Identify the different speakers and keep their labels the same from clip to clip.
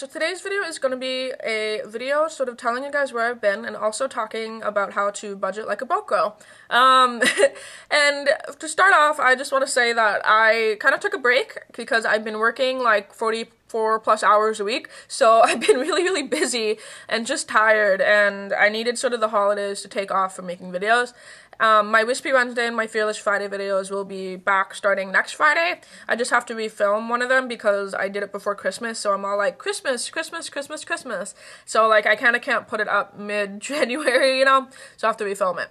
Speaker 1: so today's video is going to be a video sort of telling you guys where I've been and also talking about how to budget like a broke girl. And to start off, I just want to say that I kind of took a break because I've been working like 44 plus hours a week, so I've been really busy and just tired, and I needed sort of the holidays to take off from making videos. My Wispy Wednesday and my Fearless Friday videos will be back starting next Friday. I just have to refilm one of them because I did it before Christmas, so I'm all like, Christmas. So like I kind of can't put it up mid-January, you know, so I have to refilm it.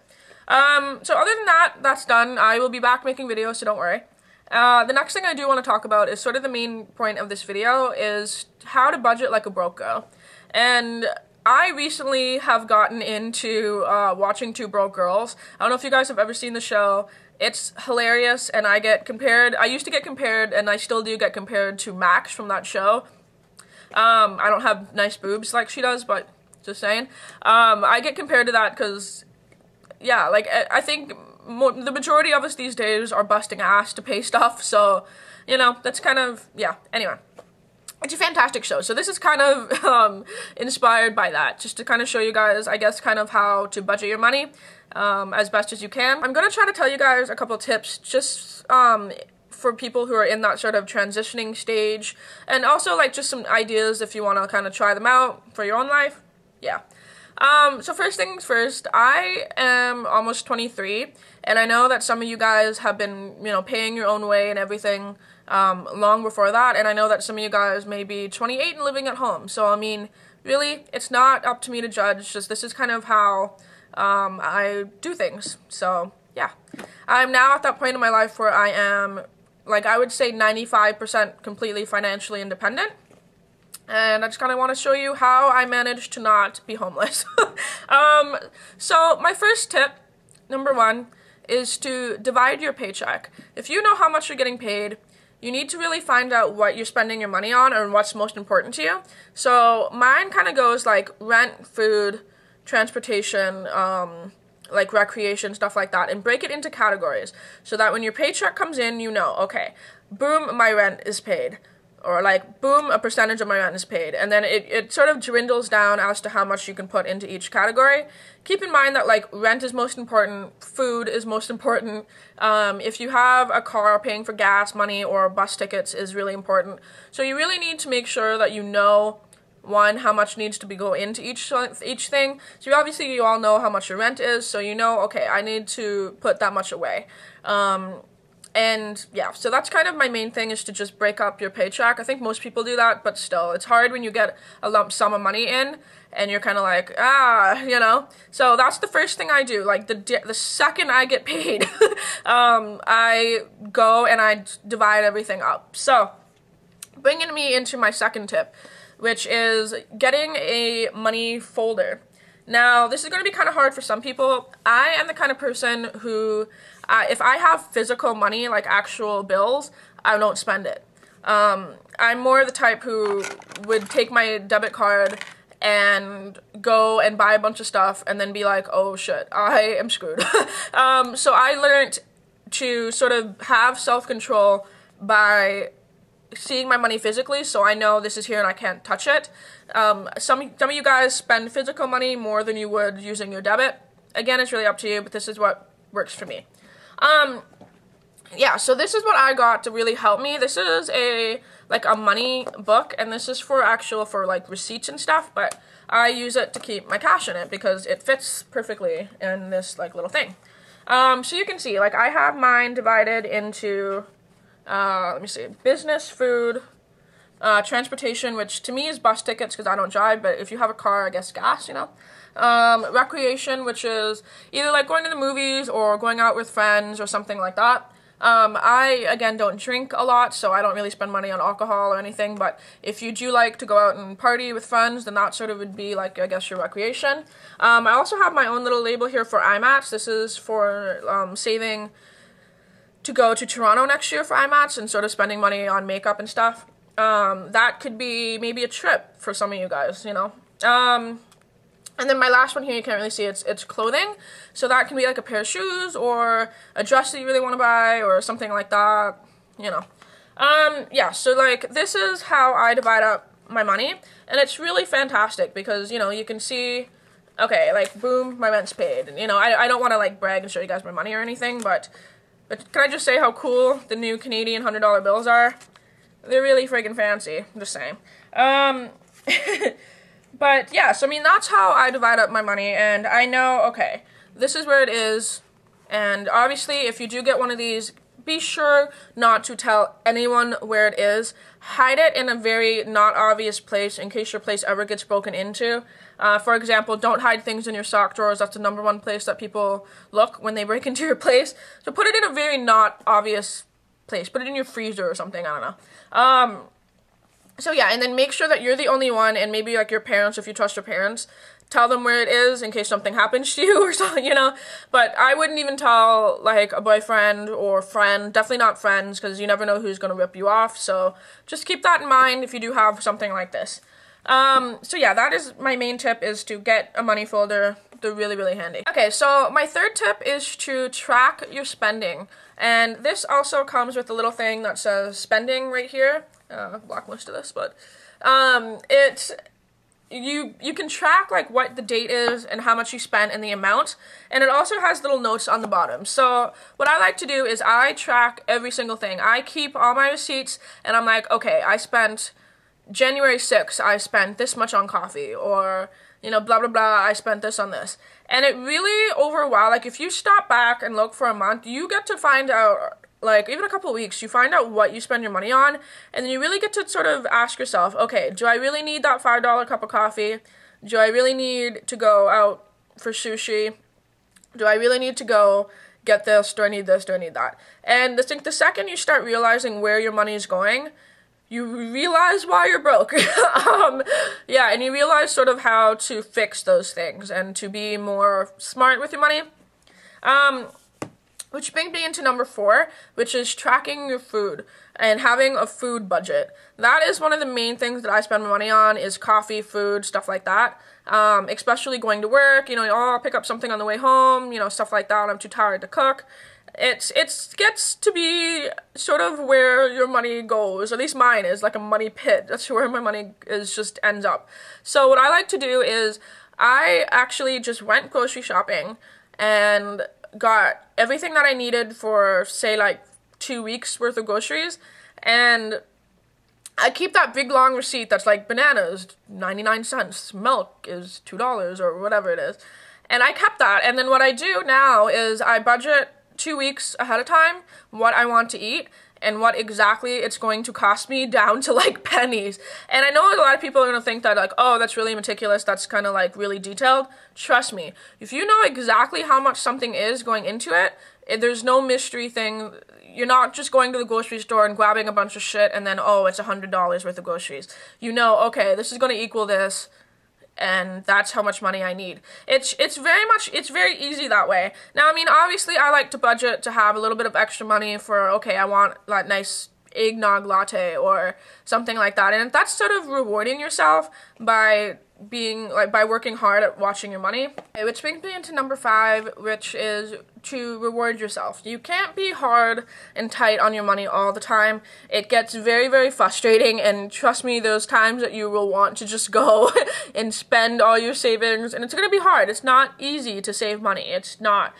Speaker 1: So other than that, that's done. I will be back making videos, so don't worry. The next thing I do want to talk about is sort of the main point of this video is how to budget like a broke girl. And I recently have gotten into watching Two Broke Girls. I don't know if you guys have ever seen the show. It's hilarious, and I used to get compared, and I still do get compared to Max from that show. I don't have nice boobs like she does, but just saying. I get compared to that because, yeah, like, I think the majority of us these days are busting ass to pay stuff, so, you know, that's kind of, yeah, anyway. It's a fantastic show, so this is kind of inspired by that, just to kind of show you guys, I guess, kind of how to budget your money as best as you can. I'm going to try to tell you guys a couple tips just for people who are in that sort of transitioning stage, and also like just some ideas if you want to kind of try them out for your own life. Yeah. So first things first, I am almost 23, and I know that some of you guys have been, you know, paying your own way and everything long before that, and I know that some of you guys may be 28 and living at home. So, I mean, really, it's not up to me to judge, just this is kind of how I do things. So, yeah. I'm now at that point in my life where I am, like, I would say 95% completely financially independent. And I just kind of want to show you how I managed to not be homeless. So my first tip, number one, is to divide your paycheck. If you know how much you're getting paid, you need to really find out what you're spending your money on and what's most important to you. So mine kind of goes like rent, food, transportation, like recreation, stuff like that, and break it into categories so that when your paycheck comes in, you know, okay, boom, my rent is paid. Or like, boom, a percentage of my rent is paid. And then it sort of dwindles down as to how much you can put into each category. Keep in mind that like rent is most important, food is most important. If you have a car, paying for gas money or bus tickets is really important. So you really need to make sure that you know, one, how much needs to go into each thing. So obviously you all know how much your rent is, so you know, okay, I need to put that much away. And yeah, so that's kind of my main thing, is to just break up your paycheck. I think most people do that, but still, it's hard when you get a lump sum of money in and you're kind of like, you know. So that's the first thing I do. Like the second I get paid, I go and I divide everything up. So bringing me into my second tip, which is getting a money folder. Now, this is going to be kind of hard for some people. I am the kind of person who, if I have physical money, like actual bills, I don't spend it. I'm more the type who would take my debit card and go and buy a bunch of stuff and then be like, oh shit, I am screwed. So I learned to sort of have self-control by seeing my money physically, so I know this is here and I can't touch it. Some of you guys spend physical money more than you would using your debit. Again, it's really up to you, but this is what works for me. Yeah, so this is what I got to really help me. This is a money book, and this is for like receipts and stuff, but I use it to keep my cash in it because it fits perfectly in this like little thing. So you can see, like, I have mine divided into let me see, business, food, transportation, which to me is bus tickets because I don't drive, but if you have a car, I guess gas, you know. Recreation, which is either like going to the movies or going out with friends or something like that. I, again, don't drink a lot, so I don't really spend money on alcohol or anything, but if you do like to go out and party with friends, then that sort of would be, like, I guess, your recreation. I also have my own little label here for IMATs. This is for saving to go to Toronto next year for IMATs and sort of spending money on makeup and stuff. That could be maybe a trip for some of you guys, you know. And then my last one here, you can't really see, it's clothing. So that can be like a pair of shoes or a dress that you really want to buy or something like that, you know. Yeah, so like this is how I divide up my money, and it's really fantastic because, you know, you can see, okay, like, boom, my rent's paid. And, you know, I don't want to, like, brag and show you guys my money or anything, but can I just say how cool the new Canadian $100 bills are? They're really friggin' fancy, I'm just saying. But, yeah, so, I mean, that's how I divide up my money, and I know, okay, this is where it is, and obviously, if you do get one of these, be sure not to tell anyone where it is. Hide it in a very not obvious place in case your place ever gets broken into. For example, don't hide things in your sock drawers. That's the #1 place that people look when they break into your place. So put it in a very not obvious place. Put it in your freezer or something, I don't know. So yeah, and then make sure that you're the only one, and maybe like your parents, if you trust your parents, tell them where it is in case something happens to you or something, you know. But I wouldn't even tell like a boyfriend or friend, definitely not friends, because you never know who's going to rip you off. So just keep that in mind if you do have something like this. So yeah, that is my main tip, is to get a money folder. They're really, really handy. Okay, so my third tip is to track your spending. And this also comes with a little thing that says spending right here. Block most of this, but you can track like what the date is and how much you spent and the amount, and it also has little notes on the bottom. So what I like to do is I track every single thing. I keep all my receipts, and I'm like, okay, I spent January 6th, I spent this much on coffee, or, you know, blah blah blah, I spent this on this. And it really, over a while, like if you stop back and look for a month, you get to find out, like even a couple of weeks, you find out what you spend your money on, and then you really get to sort of ask yourself, okay, do I really need that $5 cup of coffee? Do I really need to go out for sushi? Do I really need to go get this? Do I need this? Do I need that? And I think the second you start realizing where your money is going, you realize why you're broke. Yeah, and you realize sort of how to fix those things and to be more smart with your money. Which brings me into #4, which is tracking your food and having a food budget. That is one of the main things that I spend my money on, is coffee, food, stuff like that. Especially going to work, you know, oh, I'll pick up something on the way home, you know, stuff like that. I'm too tired to cook. It gets to be sort of where your money goes. At least mine is like a money pit. That's where my money just ends up. So what I like to do is I actually just went grocery shopping and got everything that I needed for, say, like 2 weeks worth of groceries, and I keep that big long receipt that's like bananas 99 cents, milk is $2 or whatever it is, and I kept that. And then what I do now is I budget 2 weeks ahead of time what I want to eat and what exactly it's going to cost me, down to like pennies. And I know a lot of people are going to think that like, oh, that's really meticulous, that's kind of like really detailed. Trust me, if you know exactly how much something is going into it, there's no mystery thing. You're not just going to the grocery store and grabbing a bunch of shit and then, oh, it's $100 worth of groceries. You know, okay, this is going to equal this, and that's how much money I need. It's very easy that way. Now, I mean, obviously, I like to budget to have a little bit of extra money for, okay, I want that nice eggnog latte or something like that, and that's sort of rewarding yourself by working hard at watching your money. Okay, which brings me into #5, which is to reward yourself. You can't be hard and tight on your money all the time. It gets very, very frustrating, and trust me, there's times that you will want to just go and spend all your savings, and it's going to be hard. It's not easy to save money. It's not.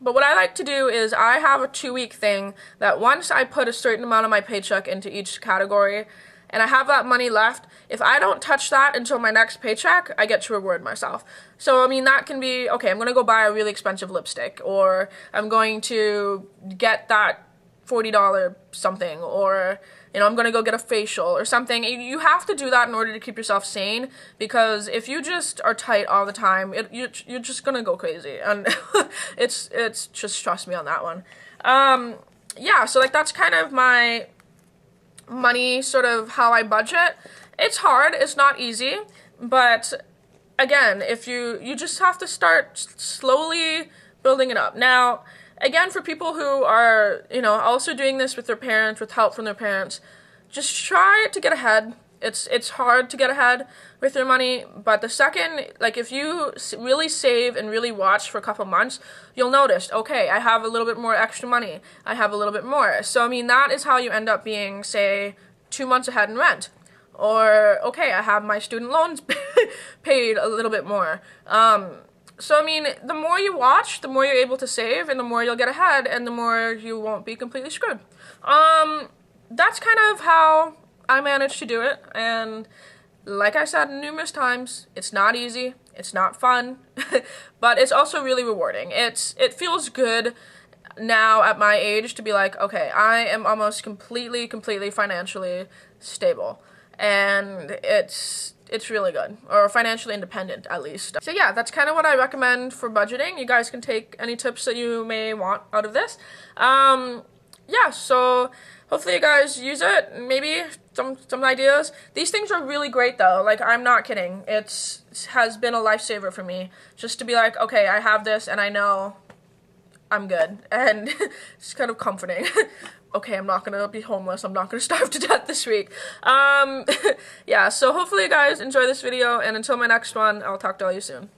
Speaker 1: But what I like to do is I have a 2-week thing that once I put a certain amount of my paycheck into each category, and I have that money left, if I don't touch that until my next paycheck, I get to reward myself. So, I mean, that can be, okay, I'm going to go buy a really expensive lipstick, or I'm going to get that $40 something, or, you know, I'm going to go get a facial or something. You have to do that in order to keep yourself sane, because if you just are tight all the time, you're just going to go crazy, and it's just, trust me on that one. Yeah, so, like, that's kind of my money, sort of how I budget. It's hard, it's not easy, but again, if you just have to start slowly building it up. Now, again, for people who are, you know, also doing this with their parents, with help from their parents, just try to get ahead. It's hard to get ahead with your money, but the second, like, if you really save and really watch for a couple months, you'll notice, okay, I have a little bit more extra money. I have a little bit more. So, I mean, that is how you end up being, say, 2 months ahead in rent. or okay, I have my student loans paid a little bit more. So I mean, the more you watch, the more you're able to save, and the more you'll get ahead, and the more you won't be completely screwed. That's kind of how I managed to do it, and like I said numerous times, it's not easy, it's not fun, but it's also really rewarding. It feels good now at my age to be like, okay, I am almost completely financially stable, and it's really good, or financially independent at least. So yeah, that's kind of what I recommend for budgeting. You guys can take any tips that you may want out of this. Yeah, so hopefully you guys use it, maybe some ideas. These things are really great though, like I'm not kidding. It has been a lifesaver for me, just to be like, okay, I have this and I know I'm good, and it's kind of comforting. Okay, I'm not gonna be homeless, I'm not gonna starve to death this week. Yeah, so hopefully you guys enjoy this video, and until my next one, I'll talk to all you soon.